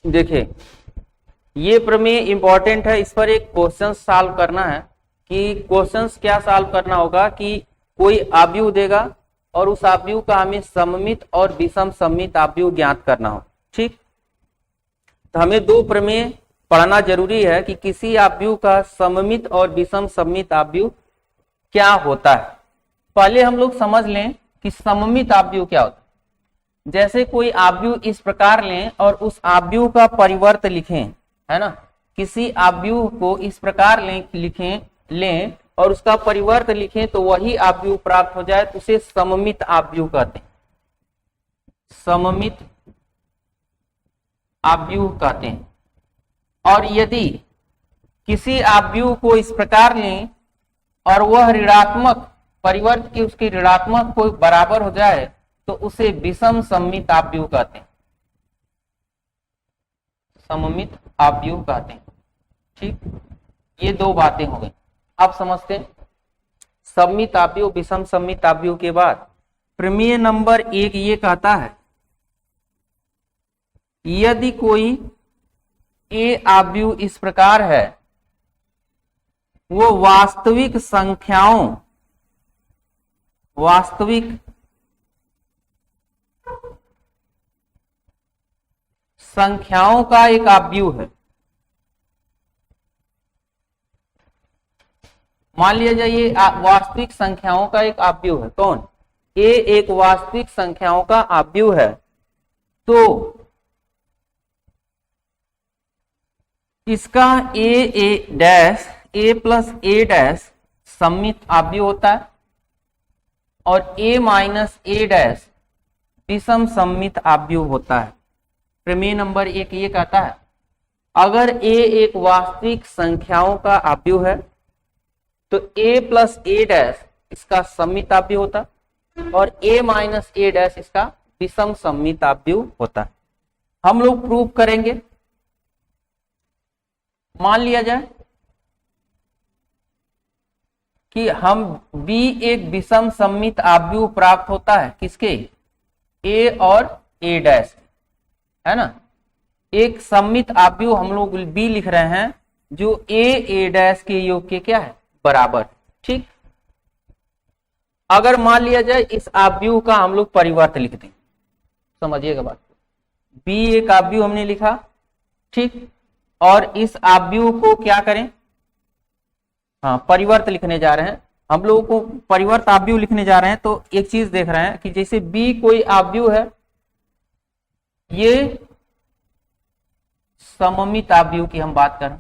देखिए ये प्रमेय इंपॉर्टेंट है, इस पर एक क्वेश्चन सॉल्व करना है कि क्वेश्चंस क्या सॉल्व करना होगा कि कोई आव्यूह देगा और उस आव्यूह का हमें सममित और विषम सममित आव्यूह ज्ञात करना हो। ठीक, तो हमें दो प्रमेय पढ़ना जरूरी है कि किसी आव्यूह का सममित और विषम सममित आव्यूह क्या होता है। पहले हम लोग समझ लें कि सममित आव्यूह क्या होता है। जैसे कोई आव्यूह इस प्रकार लें और उस आव्यूह का परिवर्त लिखें, है ना, किसी आव्यूह को इस प्रकार लें और उसका परिवर्त लिखें तो वही आव्यूह प्राप्त हो जाए, तो उसे सममित आव्यूह कहते हैं। सममित आव्यूह कहते हैं। और यदि किसी आव्यूह को इस प्रकार लें और वह ऋणात्मक परिवर्त की उसकी ऋणात्मक को बराबर हो जाए तो उसे विषम सममित आव्यूह कहते हैं। सममित आव्यूह कहते हैं। ठीक, ये दो बातें हो गई। अब समझते हैं सममित आव्यूह विषम सममित आव्यूह के बाद प्रमेय नंबर 1 ये कहता है यदि कोई ए आव्यूह इस प्रकार है, वो वास्तविक संख्याओं का एक आव्यूह है। मान लिया जाए ये वास्तविक संख्याओं का एक आव्यूह है। कौन? ए एक वास्तविक संख्याओं का आव्यूह है, तो इसका ए प्लस ए डैश सममित आव्यूह होता है और ए माइनस ए डैश विषम सममित आव्यूह होता है। प्रमेय नंबर 1 ये कहता है अगर ए एक वास्तविक संख्याओं का आव्यूह है तो ए प्लस ए डैश इसका सममित आव्यूह होता है और ए माइनस ए डैश इसका विषम सममित आव्यूह होता है। हम लोग प्रूव करेंगे। मान लिया जाए कि हम बी एक विषम सममित आव्यूह प्राप्त होता है किसके? ए और ए डैश, है ना। एक सममित आव्यूह हम लोग बी लिख रहे हैं जो ए डैश के योग के क्या है? बराबर। ठीक, अगर मान लिया जाए इस आव्यूह का हम लोग परिवर्त लिख दें, समझिएगा बात। बी एक आव्यूह हमने लिखा, ठीक, और इस आव्यूह को क्या करें? हाँ, परिवर्त लिखने जा रहे हैं। हम लोगों को परिवर्त आव्यूह लिखने जा रहे हैं तो एक चीज देख रहे हैं कि जैसे बी कोई आव्यूह है, ये सममित आव्यूह की हम बात करें,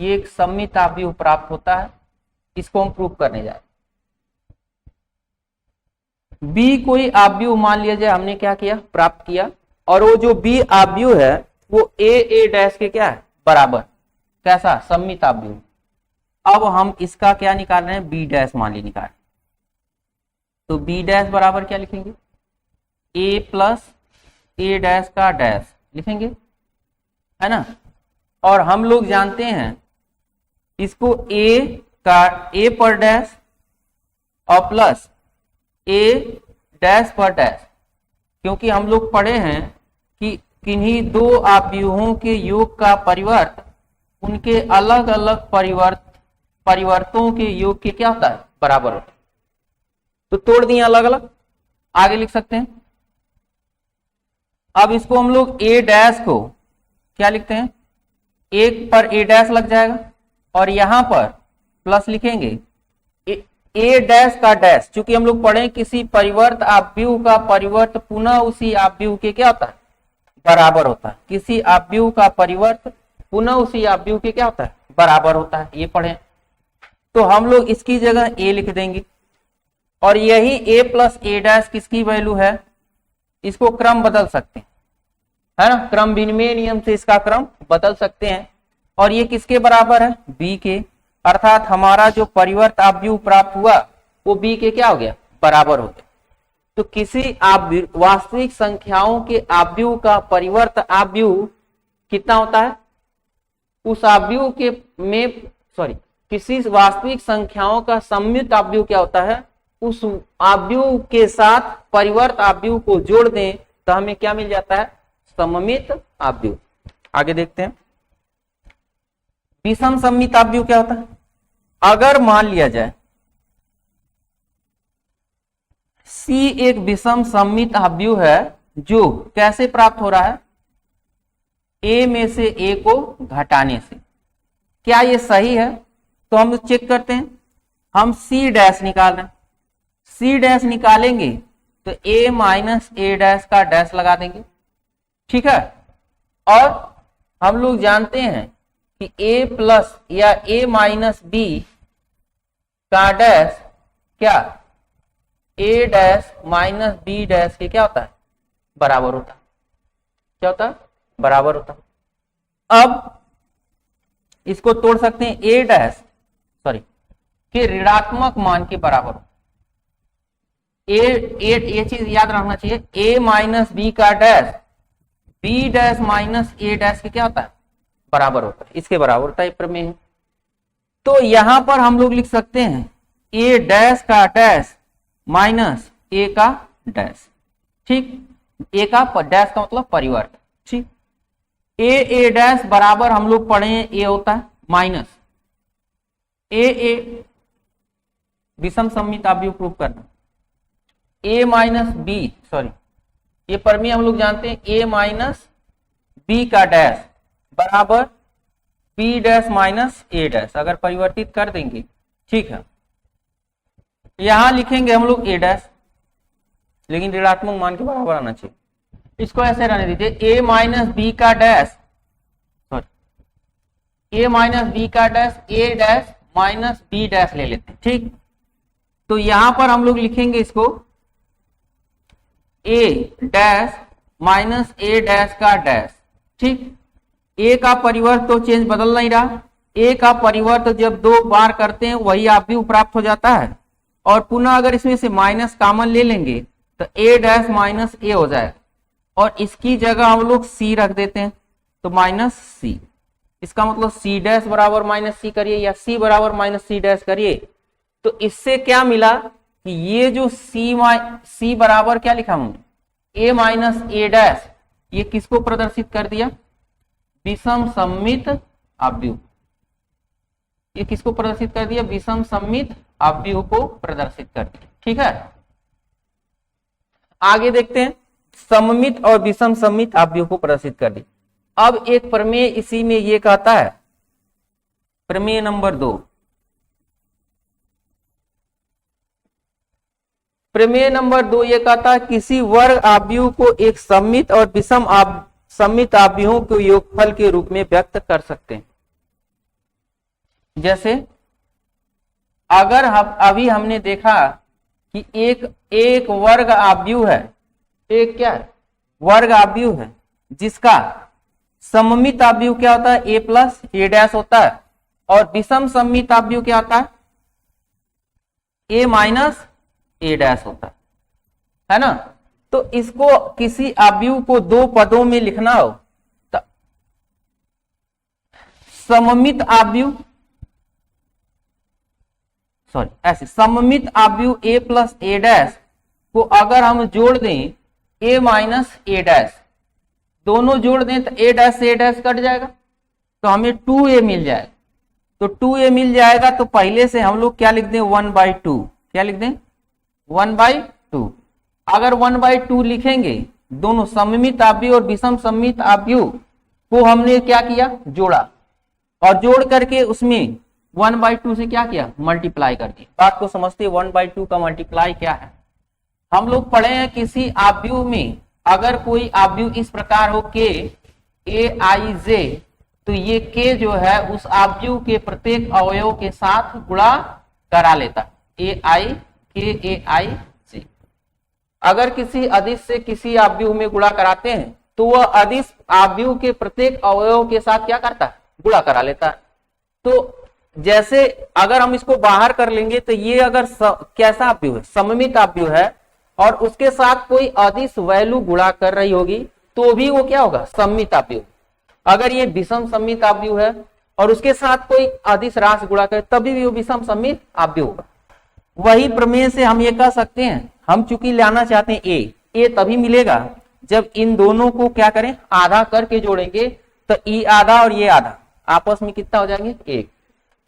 ये एक सममित आव्यूह प्राप्त होता है, इसको हम प्रूव करने जा रहे हैं। बी कोई आव्यूह मान लिया जाए हमने क्या किया? प्राप्त किया, और वो जो बी आव्यूह है वो ए डैश के क्या है? बराबर। कैसा? सममित आव्यूह। अब हम इसका क्या निकाल रहे हैं? बी डैश मान ली निकाल, तो बी डैश बराबर क्या लिखेंगे? ए प्लस ए डैश का डैश लिखेंगे, है ना। और हम लोग जानते हैं इसको ए का ए पर डैश और प्लस ए डैश पर डैश, क्योंकि हम लोग पढ़े हैं कि किन्हीं दो आव्यूहों के योग का परिवर्त उनके अलग अलग परिवर्तों के योग के क्या होता है? बराबर होता है। तो तोड़ दिए अलग अलग, आगे लिख सकते हैं। अब इसको हम लोग ए डैश को क्या लिखते हैं? एक पर ए डैश लग जाएगा और यहां पर प्लस लिखेंगे ए डैश का डैश, चूंकि हम लोग पढ़े किसी परिवर्त आव्यूह का परिवर्त पुनः उसी आव्यूह के क्या होता है? बराबर होता है। किसी आव्यूह का परिवर्त पुनः उसी आव्यूह के क्या होता है? बराबर होता है, ये पढ़े। तो हम लोग इसकी जगह ए लिख देंगे और यही ए प्लस ए डैश किसकी वैल्यू है? इसको क्रम बदल सकते हैं, है ना। क्रम विनिमय नियम से इसका क्रम बदल सकते हैं। और ये किसके बराबर है? बी के, अर्थात हमारा जो परिवर्त आव्यूह प्राप्त हुआ वो बी के क्या हो गया? बराबर हो गया। तो किसी वास्तविक संख्याओं के आव्यूह का परिवर्त आव्यूह कितना होता है? उस आव्यूह के में किसी वास्तविक संख्याओं का सममित आव्यूह क्या होता है? उस आव्यूह के साथ परिवर्त आव्यूह को जोड़ दें तो हमें क्या मिल जाता है? सममित आव्यूह। आगे देखते हैं विषम सममित आव्यूह क्या होता है। अगर मान लिया जाए C एक विषम सममित आव्यूह है जो कैसे प्राप्त हो रहा है, A में से A को घटाने से। क्या ये सही है? तो हम चेक करते हैं। हम C डैश निकाल रहे हैं, C डैश निकालेंगे तो A माइनस A डैश का डैश लगा देंगे, ठीक है। और हम लोग जानते हैं कि A प्लस या A माइनस B का डैश क्या A dash minus B dash के क्या होता है, बराबर होता है। क्या होता है? बराबर होता है। अब इसको तोड़ सकते हैं, A डैश सॉरी के ऋणात्मक मान के बराबर हो। ये चीज याद रखना चाहिए, A माइनस B का dash B dash minus A dash के क्या होता है, बराबर होता है, इसके बराबर होता है प्रमेय है। तो यहां पर हम लोग लिख सकते हैं A डैश का डैश माइनस A का डैश, ठीक। A का डैश का मतलब परिवर्त, ठीक। A डैश बराबर हम लोग पढ़े हैं A होता है माइनस A विषम सममित आव्यूह प्रूव करना, A माइनस B सॉरी ये प्रमेय हम लोग जानते हैं, A माइनस B का डैश बराबर B dash minus A dash. अगर परिवर्तित कर देंगे, ठीक है, यहां लिखेंगे हम लोग A डैश, लेकिन ऋणात्मक मान के बराबर आना चाहिए। इसको ऐसे रहने दीजिए, A माइनस B का dash sorry A minus B का dash A dash minus B dash ले लेते हैं, ठीक। तो यहां पर हम लोग लिखेंगे इसको A dash minus A dash का डैश, ठीक। A का परिवर्त तो चेंज बदल नहीं रहा, A का परिवर्त जब दो बार करते हैं वही आव्यूह प्राप्त हो जाता है। और पुनः अगर इसमें से माइनस कॉमन ले लेंगे तो A डैश माइनस A हो जाएगा, और इसकी जगह हम लोग C रख देते हैं तो माइनस C। इसका मतलब C डैश बराबर माइनस C करिए या C बराबर माइनस C डैश करिए, तो इससे क्या मिला कि ये जो C बराबर क्या लिखा हमने A माइनस A डैश, ये किसको प्रदर्शित कर दिया, विषम सममित आव्यूह। ये किसको प्रदर्शित कर दिया, विषम सममित आव्यूह को प्रदर्शित कर दिया, ठीक है। आगे देखते हैं, सममित और विषम सममित आव्यूह को प्रदर्शित कर दिया। अब एक प्रमेय इसी में ये कहता है, प्रमेय नंबर 2, प्रमेय नंबर 2 ये कहता है किसी वर्ग आव्यूह को एक सममित और विषम सममित आव्यूहों के योगफल के रूप में व्यक्त कर सकते हैं। जैसे अगर अभी हमने देखा कि एक वर्ग आव्यूह है, एक क्या है, वर्ग आव्यूह है जिसका सममित आव्यूह क्या होता है, A प्लस A डैश होता है, और विषम सममित आव्यूह क्या होता है, A माइनस A डैश होता है ना। तो इसको किसी आव्यूह को दो पदों में लिखना हो तो सममित आव्यूह सॉरी ऐसे सममित आव्यूह A प्लस A डैश को अगर हम जोड़ दें A माइनस A डैश, दोनों जोड़ दें तो A डैश से A डैश कट जाएगा तो हमें 2A मिल जाएगा। तो 2A मिल जाएगा तो पहले से हम लोग क्या लिख दें, 1/2। क्या लिख दें, 1/2। अगर 1/2 लिखेंगे, दोनों सममित आव्यूह और विषम सममित आव्यूह को हमने क्या किया, जोड़ा, और जोड़ करके उसमें 1/2 से क्या किया, मल्टीप्लाई कर दिया। बात को समझते, 1/2 का मल्टीप्लाई क्या है। हम लोग पढ़े हैं किसी आव्यूह में अगर कोई आव्यूह इस प्रकार हो के Aij, तो ये k जो है उस आव्यूह के प्रत्येक अवयव के साथ गुणा करा लेता Aij। अगर किसी अदिश से किसी आव्यूह में गुणा कराते हैं तो वह अदिश आव्यूह के प्रत्येक अवयव के साथ क्या करता है, गुणा करा लेता है। तो जैसे अगर हम इसको बाहर कर लेंगे तो ये अगर कैसा आव्यूह है, सममित आव्यूह है, और उसके साथ कोई अदिश वैल्यू गुणा कर रही होगी तो भी वो क्या होगा, सममित आव्यूह। अगर ये विषम सममित आव्यूह है और उसके साथ कोई अदिश राशि गुणा करे तभी भी वो विषम सममित आव्यूह होगा। वही प्रमेय से हम ये कह सकते हैं, हम चूंकि लाना चाहते हैं A तभी मिलेगा जब इन दोनों को क्या करें, आधा करके जोड़ेंगे तो ई आधा और ये आधा आपस में कितना हो जाएंगे, एक।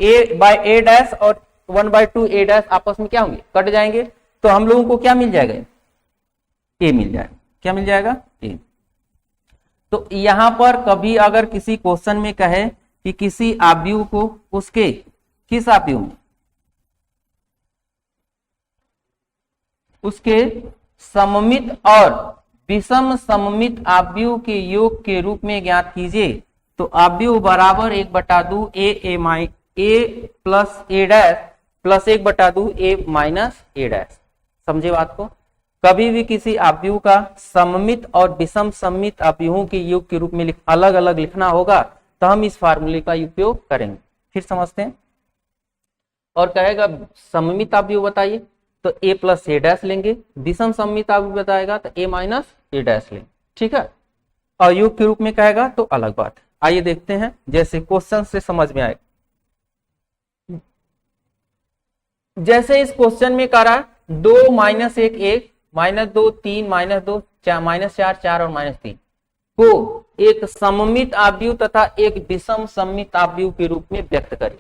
ए बाय ए डैश और 1/2 ए डैश आपस में क्या होंगे, कट जाएंगे। तो हम लोगों को क्या मिल जाएगा, ए मिल जाएगा। क्या मिल जाएगा, ए। तो यहां पर कभी अगर किसी क्वेश्चन में कहे कि किसी आव्यूह को उसके किस आव्यूह में, उसके सममित और विषम सममित आव्यूह के योग के रूप में ज्ञात कीजिए, तो आव्यूह बराबर 1/2 ए प्लस ए डैश प्लस 1/2 ए माइनस ए डैश। समझे बात को। कभी भी किसी आव्यूह का सममित और विषम सममित आव्यूहों के योग के रूप में अलग अलग लिखना होगा तो हम इस फार्मूले का उपयोग करेंगे। फिर समझते हैं। और कहेगा सममित आव्यूह बताइए तो ए प्लस ए डैश लेंगे, विषम सममित आव्यूह बताएगा तो ए माइनस ए डैश लेंगे। ठीक है। और योग के रूप में कहेगा तो अलग बात है। आइए देखते हैं जैसे क्वेश्चन से समझ में आएगा। जैसे इस क्वेश्चन में कह रहा है 2 -1 1 -2 3 -2 -4 4 और -3 को एक सममित आव्यूह तथा एक विषम सममित आव्यूह के रूप में व्यक्त करिए।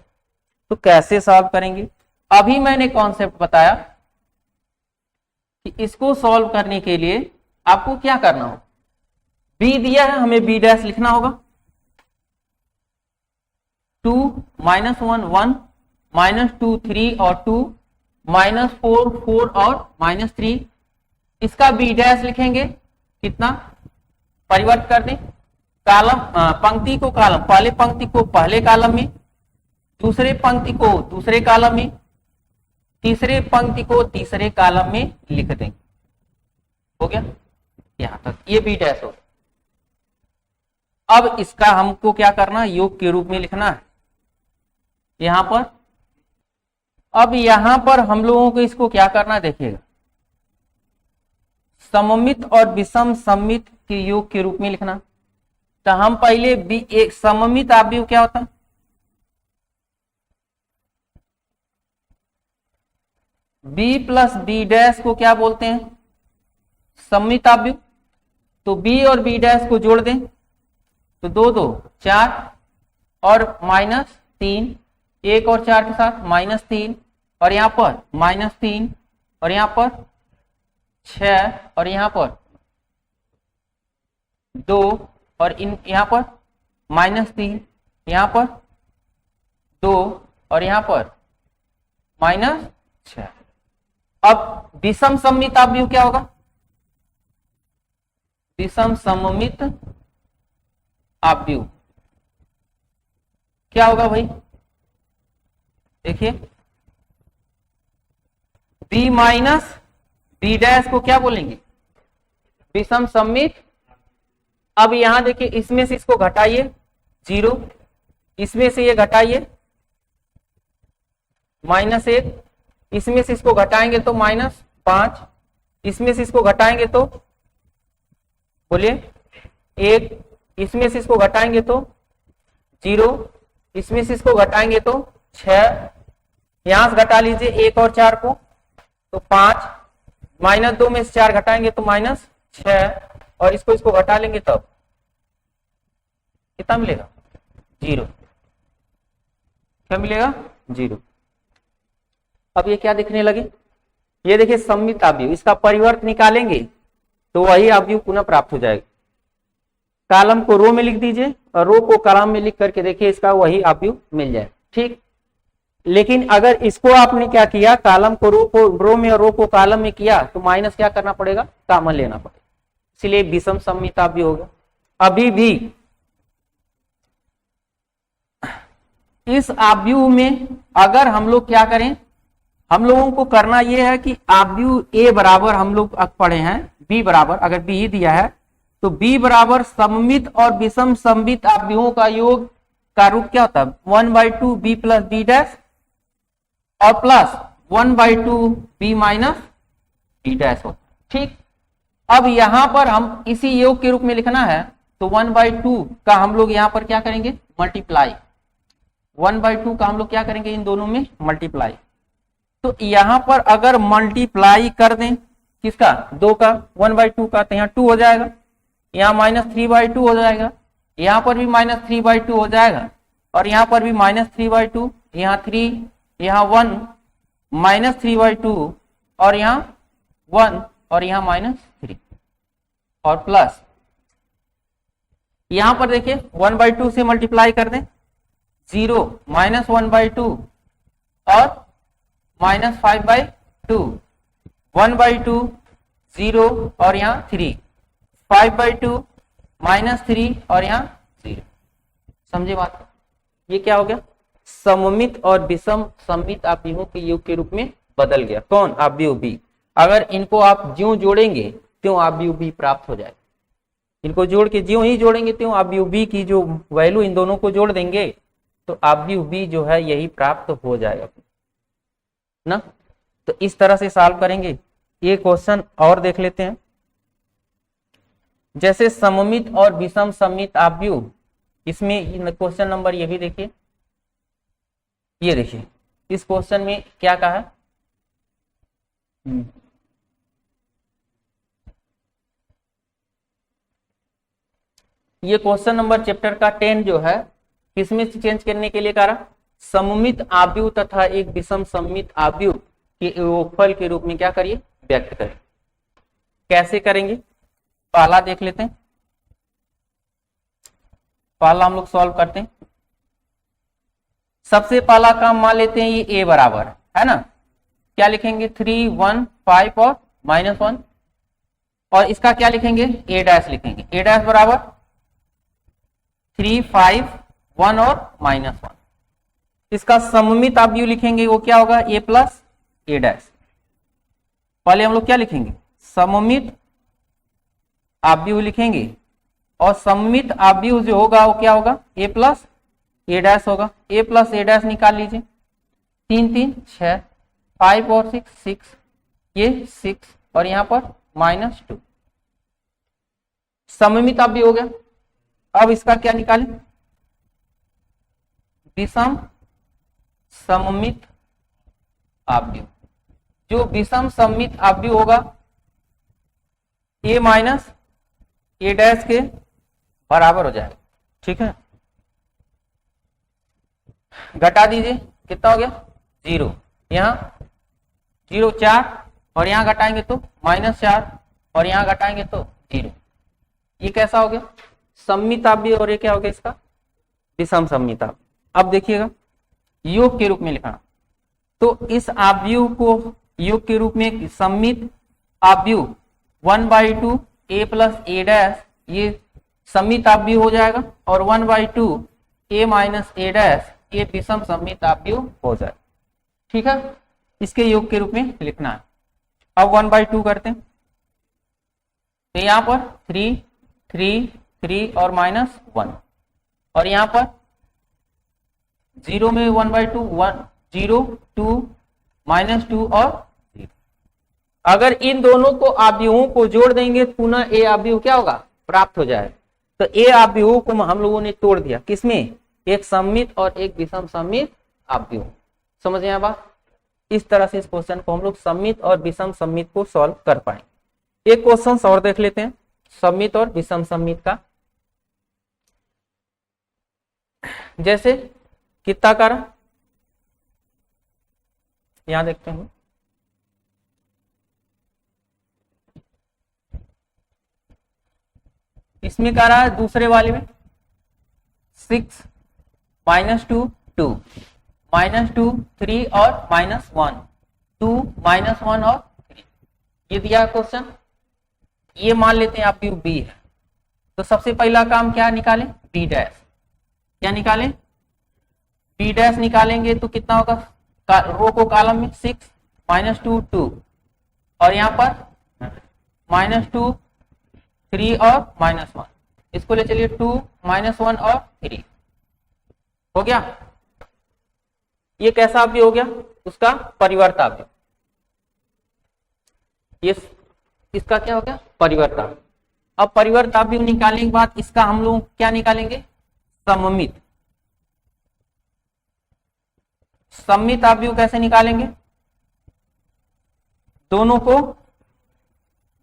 तो कैसे सॉल्व करेंगे। अभी मैंने कॉन्सेप्ट बताया कि इसको सॉल्व करने के लिए आपको क्या करना हो, बी दिया है हमें बी डैश लिखना होगा, 2 -1 1 -2 3 और 2 -4 4 और -3। इसका बी डैश लिखेंगे कितना, परिवर्त कर दें कालम, पंक्ति को कालम, पहले पंक्ति को पहले कालम में, दूसरे पंक्ति को दूसरे कालम में, तीसरे पंक्ति को तीसरे कालम में लिख देंगे। हो गया यहां तक, ये बी डैश हो। अब इसका हमको क्या करना, योग के रूप में लिखना है यहां पर। अब यहां पर हम लोगों को इसको क्या करना है देखिएगा, सममित और विषम सममित के योग के रूप में लिखना। तो हम पहले बी, एक सममित आव्यूह क्या होता है, बी प्लस बी डैश को क्या बोलते हैं, सममित आव्यूह। तो बी और बी डैश को जोड़ दें तो 2 2 4 और -3, 1 और 4 के साथ -3 और यहां पर -3 और यहां पर 6 और यहां पर 2 और यहां पर -3, यहां पर 2 और यहां पर -6। अब विषम सममित आव्यूह क्या होगा, विषम सममित आव्यूह क्या होगा भाई, देखिए बी माइनस बी डैश को क्या बोलेंगे, विषम सममित। अब यहां देखिए इसमें से इसको घटाइए 0, इसमें से ये घटाइए -1, इसमें से इसको घटाएंगे तो -5, इसमें से इसको घटाएंगे तो बोलिए 1, इसमें से इसको घटाएंगे तो 0, इसमें से इसको घटाएंगे तो 6, यहां से घटा लीजिए 1 और 4 को तो 5, -2 में से 4 घटाएंगे तो -6 और इसको घटा लेंगे तब कितना मिलेगा, 0। क्या मिलेगा, 0। अब ये क्या दिखने लगे, ये देखिए सममित आव्यूह, इसका परिवर्त निकालेंगे तो वही आव्यूह पुनः प्राप्त हो जाएगा। कॉलम को रो में लिख दीजिए और रो को कॉलम में लिख करके देखिए इसका वही आव्यूह मिल जाए। ठीक। लेकिन अगर इसको आपने क्या किया, कॉलम को रो में और रो को कॉलम में किया तो माइनस क्या करना पड़ेगा, कॉमन लेना पड़ेगा, इसलिए विषम सममित आव्यूह होगा। अभी भी इस आव्यूह में अगर हम लोग क्या करें, हम लोगों को करना यह है कि आव्यूह ए बराबर हम लोग पढ़े हैं बी बराबर, अगर बी दिया है तो बी बराबर सममित और विषम सममित आव्यूहों का योग का रूप क्या होता है, 1/2 बी प्लस बी डैश और plus 1/2 B minus B dash होता है। ठीक। अब यहां पर हम इसी योग के रूप में लिखना है तो 1/2 का हम लोग यहां पर क्या करेंगे, मल्टीप्लाई, 1/2 का हम लोग क्या करेंगे, इन दोनों में मल्टीप्लाई। तो यहां पर अगर मल्टीप्लाई कर दें किसका, 2 का 1/2 का, तो यहां 2 हो जाएगा। यहाँ -3/2 हो जाएगा, यहाँ पर भी -3/2 हो जाएगा, और यहाँ पर भी -3/2, यहाँ 3, यहाँ 1, -3/2, और यहाँ 1, और यहाँ -3, और प्लस यहां पर देखिए 1/2 से मल्टीप्लाई कर दें, 0, -1/2 और -5/2, 1/2, 0 और यहाँ 3, 5/2, -3 और यहाँ 0। समझे बात? ये क्या हो गया? सममित और विषम सममित आव्यूहों के योग के रूप में बदल गया। कौन? आव्यूह बी। अगर इनको आप ज्यों जोड़ेंगे त्यों आव्यूह बी प्राप्त हो जाएगा। इनको जोड़ के ज्यों ही जोड़ेंगे त्यों आव्यूह बी की जो वैल्यू इन दोनों को जोड़ देंगे तो आव्यूह बी जो है यही प्राप्त हो जाएगा ना। तो इस तरह से सॉल्व करेंगे। ये क्वेश्चन और देख लेते हैं। जैसे सममित और विषम सममित आव्यूह, इसमें क्वेश्चन नंबर ये भी देखिए, ये देखिए इस क्वेश्चन में क्या कहा है, ये क्वेश्चन नंबर चैप्टर का 10 जो है किसमें चेंज करने के लिए कहा? सममित आव्यूह तथा एक विषम सममित आव्यूह के योगफल के रूप में क्या करिए? व्यक्त करें। कैसे करेंगे? पहला देख लेते हैं। पहला हम लोग सॉल्व करते हैं। सबसे पहला काम मान लेते हैं ये a बराबर है ना, क्या लिखेंगे? 3, 1, 5 और -1, और इसका क्या लिखेंगे? a डैश लिखेंगे। a डैश बराबर 3, 5, 1 और -1। इसका सममित आव्यूह लिखेंगे, वो क्या होगा? a plus a dash. पहले हम लोग क्या लिखेंगे? सममित आव्यूह लिखेंगे, और सममित आव्यूह जो होगा वो क्या होगा? a प्लस a डैश होगा। a प्लस a डैश निकाल लीजिए। 3, 3, 6, 5 और 6, 6, ये 6 और यहाँ पर -2। सममित आव्यूह हो गया। अब इसका क्या निकालें? विषम सममित आव्यूह। जो विषम सममित आव्यूह होगा a माइनस a डैश के बराबर हो जाएगा। ठीक है, घटा दीजिए, कितना हो गया? 0। यहाँ 0, 4 और यहाँ घटाएंगे तो -4 और यहाँ घटाएंगे तो 0। ये कैसा हो गया? सममित आव्यूह, और ये क्या हो गया इसका? विषम सममित आव्यूह। अब देखिएगा योग के रूप में लिखना, तो इस आव्यूह को योग के रूप में सममित आव्यूह 1/2 a प्लस a डैश, ये सममित आव्यूह हो जाएगा, और 1/2 a माइनस a डैश, ये विषम सममित आव्यूह हो जाएगा। ठीक है, इसके योग के रूप में लिखना है। अब 1/2 करते हैं, तो यहाँ पर 3, 3, 3 और -1, और यहाँ पर 0 में 1/2, 1, 0, 2, -2 और 0। अगर इन दोनों को आव्यूहों को जोड़ देंगे पुनः ए आव्यूह क्या होगा? प्राप्त हो जाएगा। तो ए आव्यूहों को हम लोगों ने तोड़ दिया, किसमें? एक सममित और एक विषम सममित आव्यूह। समझ में आया बात? इस तरह से इस क्वेश्चन को हम लोग सममित और विषम सममित को सॉल्व कर पाएंगे। एक क्वेश्चन और देख लेते हैं सममित और विषम सममित का। जैसे कितना कर, यहां देखते हैं, इसमें कह रहा है दूसरे वाले में 6, -2, 2, -2, 3 और -1, 2, -1 और 3, ये दिया क्वेश्चन। ये मान लेते हैं आव्यूह बी है, तो सबसे पहला काम क्या निकालें? B dash. क्या निकालें? बी डैश निकालेंगे तो कितना होगा? रो को कॉलम में 6, -2, 2, और यहाँ पर -2, 3 और -1, इसको ले चलिए 2, -1 और 3 हो गया। ये कैसा आव्यूह हो गया? उसका परिवर्त आव्यूह। ये इसका क्या हो गया? परिवर्त आव्यूह। अब परिवर्त आव्यूह निकालने के बाद इसका हम लोग क्या निकालेंगे? सममित। सममित आव्यूह कैसे निकालेंगे? दोनों को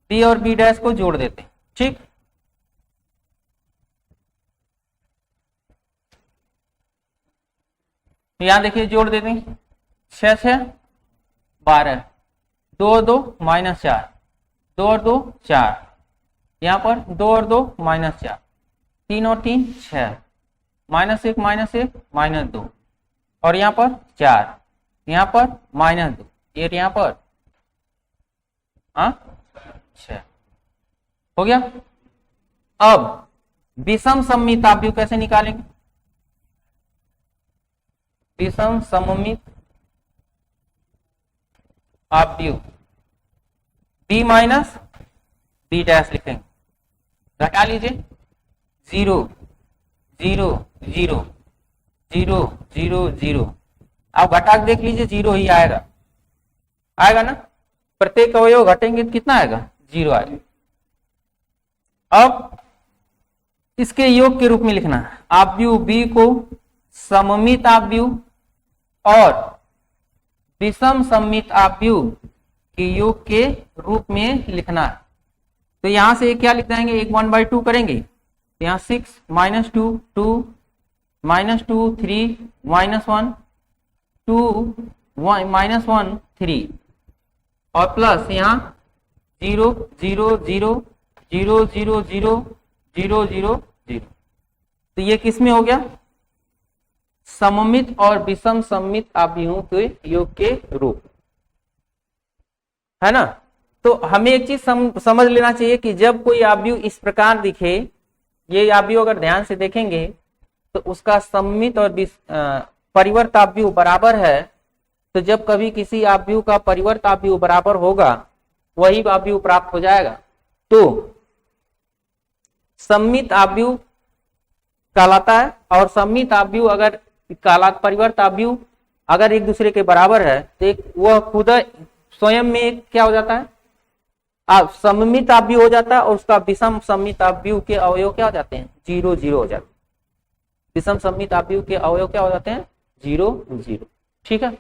बी और बी डैश को जोड़ देते हैं। ठीक, तो यहां देखिए जोड़ देते हैं, 6 6 12, 2 और 2 -4, 2 और 2 4, यहाँ पर 2 और 2 -4, 3 और 3 6, -1 -2, और यहाँ पर 4, यहाँ पर -2, ये यहाँ पर 6 हो गया। अब विषम सममित आव्यूह कैसे निकालेंगे? विषम सममित आव्यूह b माइनस b डैश लिखेंगे, घटा लीजिए, 0 0 0 0 0 0, आप घटा के देख लीजिए 0 ही आएगा, आएगा ना, प्रत्येक अवयव घटेंगे तो कितना आएगा? 0 आएगा। अब इसके योग के रूप में लिखना है, आव्यूह b को सममित आव्यूह और विषम सममित आव्यूह के योग के रूप में लिखना है। तो यहां से क्या लिख देंगे, 1/2 करेंगे, यहाँ 6 -2 2 -2 3 -1 2 -1 3, और प्लस यहाँ 0 0 0 0 0 0 0 0 0। तो ये किस में हो गया? सममित और विषम सममित आव्यूहों के योग के रूप, है ना। तो हमें एक चीज समझ लेना चाहिए कि जब कोई आव्यूह इस प्रकार दिखे, ये आव्यूह अगर ध्यान से देखेंगे तो उसका सममित और परिवर्त आव्यूह बराबर है। तो जब कभी किसी आव्यूह का परिवर्त आव्यूह बराबर होगा, वही आव्यूह प्राप्त हो जाएगा। तो सममित आव्यूह कहलाता है, और सममित आव्यूह अगर परिवर्त आव्यूह अगर एक दूसरे के बराबर है तो वह खुद स्वयं में एक क्या हो जाता है, सममित आव्यूह हो जाता है, और उसका विषम सममित आव्यूह के अवयव क्या हो जाते हैं? 0 0 हो जाते हैं। विषम सममित आव्यूह के अवयव क्या हो जाते हैं? 0 0। ठीक है।